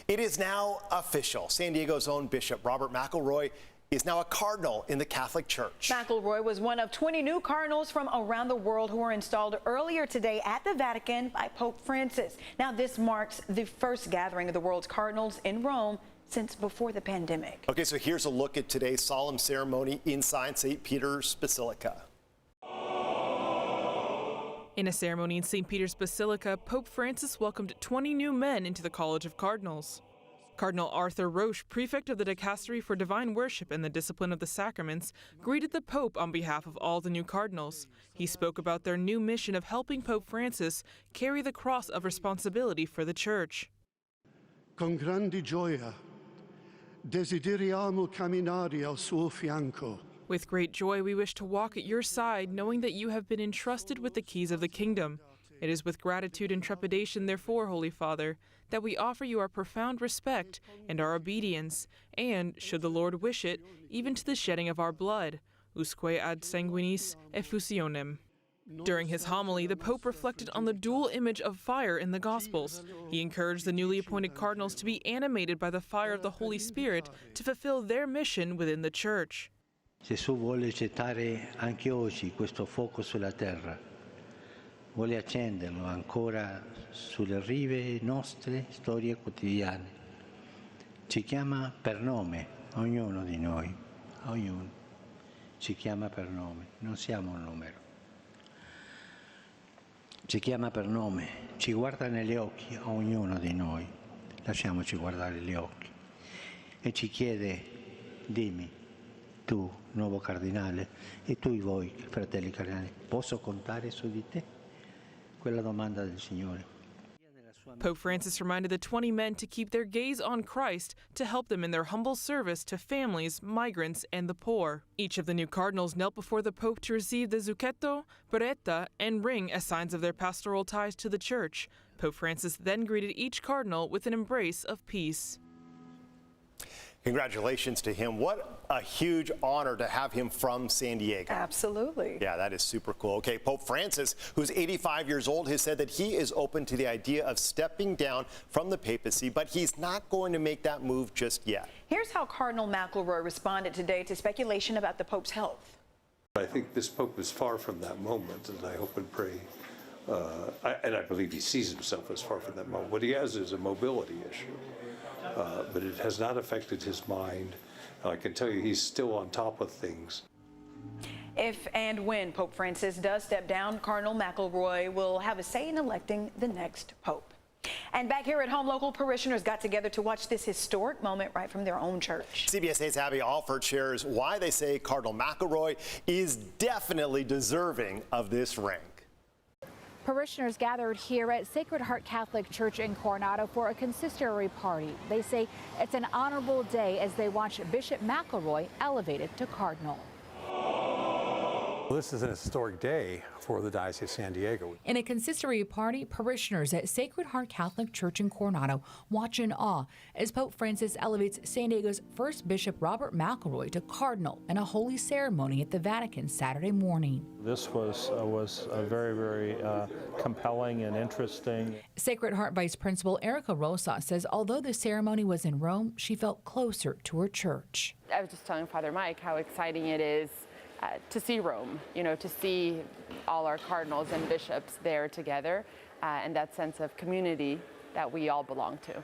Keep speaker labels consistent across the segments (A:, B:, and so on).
A: It is now official. San Diego's own Bishop Robert McElroy is now a cardinal in the Catholic Church.
B: McElroy was one of 20 new cardinals from around the world who were installed earlier today at the Vatican by Pope Francis. Now, this marks the first gathering of the world's cardinals in Rome since before the pandemic.
A: Okay, so here's a look at today's solemn ceremony inside St. Peter's Basilica.
C: In a ceremony in St. Peter's Basilica, Pope Francis welcomed 20 new men into the College of Cardinals. Cardinal Arthur Roche, prefect of the Dicastery for Divine Worship and the Discipline of the Sacraments, greeted the Pope on behalf of all the new cardinals. He spoke about their new mission of helping Pope Francis carry the cross of responsibility for the Church.
D: Con grande gioia desideriamo camminare al suo fianco.
C: With great joy, we wish to walk at your side, knowing that you have been entrusted with the keys of the kingdom. It is with gratitude and trepidation, therefore, Holy Father, that we offer you our profound respect and our obedience, and, should the Lord wish it, even to the shedding of our blood, usque ad sanguinis effusionem. During his homily, the Pope reflected on the dual image of fire in the Gospels. He encouraged the newly appointed cardinals to be animated by the fire of the Holy Spirit to fulfill their mission within the Church.
E: Gesù vuole gettare anche oggi questo fuoco sulla terra, vuole accenderlo ancora sulle rive nostre storie quotidiane. Ci chiama per nome, ognuno di noi, ognuno ci chiama per nome, non siamo un numero. Ci chiama per nome, ci guarda negli occhi a ognuno di noi, lasciamoci guardare gli occhi, e ci chiede, dimmi, tu, nuovo cardinale, e tu voi, fratelli cardinali, posso contare su di te? Quella domanda del Signore.
C: Pope Francis reminded the 20 men to keep their gaze on Christ to help them in their humble service to families, migrants, and the poor. Each of the new cardinals knelt before the Pope to receive the zucchetto, beretta, and ring as signs of their pastoral ties to the Church. Pope Francis then greeted each cardinal with an embrace of peace.
A: Congratulations to him. What a huge honor to have him from San Diego.
B: Absolutely.
A: Yeah, that is super cool. Okay, Pope Francis, who's 85 years old, has said that he is open to the idea of stepping down from the papacy, but he's not going to make that move just yet.
B: Here's how Cardinal McElroy responded today to speculation about the Pope's health.
F: I think this Pope is far from that moment, and I hope and pray, and I believe he sees himself as far from that moment. What he has is a mobility issue. But it has not affected his mind. I can tell you he's still on top of things.
B: If and when Pope Francis does step down, Cardinal McElroy will have a say in electing the next Pope. And back here at home, local parishioners got together to watch this historic moment right from their own church.
A: CBS 8's Abby Alford shares why they say Cardinal McElroy is definitely deserving of this rank.
G: Parishioners gathered here at Sacred Heart Catholic Church in Coronado for a consistory party. They say it's an honorable day as they watch Bishop McElroy elevated to cardinal.
H: This is an historic day for the Diocese of San Diego.
G: In a consistory party, parishioners at Sacred Heart Catholic Church in Coronado watch in awe as Pope Francis elevates San Diego's first Bishop Robert McElroy to cardinal in a holy ceremony at the Vatican Saturday morning.
I: This was very, very compelling and interesting.
G: Sacred Heart Vice Principal Erica Rosa says although the ceremony was in Rome, she felt closer to her church.
J: I was just telling Father Mike how exciting it is to see Rome, to see all our cardinals and bishops there together, and that sense of community that we all belong to.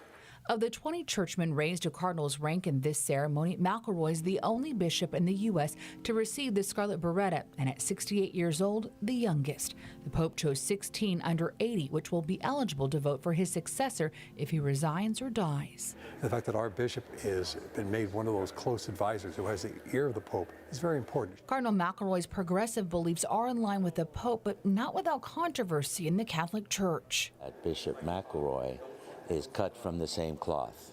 G: Of the 20 churchmen raised to cardinal's rank in this ceremony, McElroy is the only bishop in the U.S. to receive the Scarlet Beretta, and at 68 years old, the youngest. The Pope chose 16 under 80, which will be eligible to vote for his successor if he resigns or dies.
H: The fact that our bishop has been made one of those close advisors who has the ear of the Pope is very important.
G: Cardinal McElroy's progressive beliefs are in line with the Pope, but not without controversy in the Catholic Church.
E: Bishop McElroy is cut from the same cloth,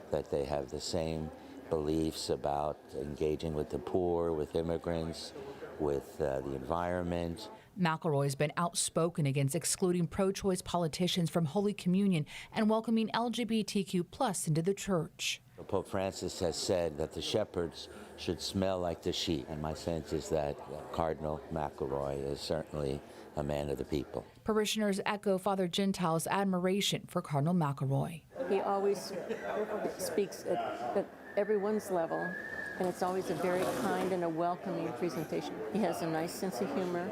E: that they have the same beliefs about engaging with the poor, with immigrants, with the environment.
G: McElroy has been outspoken against excluding pro-choice politicians from Holy Communion and welcoming LGBTQ+ into the church.
E: Pope Francis has said that the shepherds should smell like the sheep, and my sense is that Cardinal McElroy is certainly a man of the people.
G: Parishioners echo Father Gentile's admiration for Cardinal McElroy.
K: He always speaks at everyone's level, and it's always a very kind and a welcoming presentation. He has a nice sense of humor.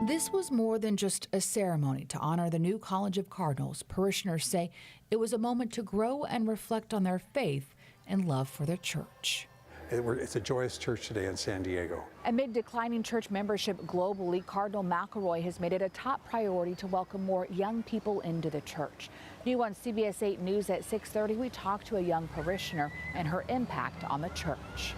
G: This was more than just a ceremony to honor the new College of Cardinals. Parishioners say it was a moment to grow and reflect on their faith and love for their church.
H: It's a joyous church today in San Diego.
G: Amid declining church membership globally, Cardinal McElroy has made it a top priority to welcome more young people into the church. New on CBS 8 News at 6:30, we talked to a young parishioner and her impact on the church.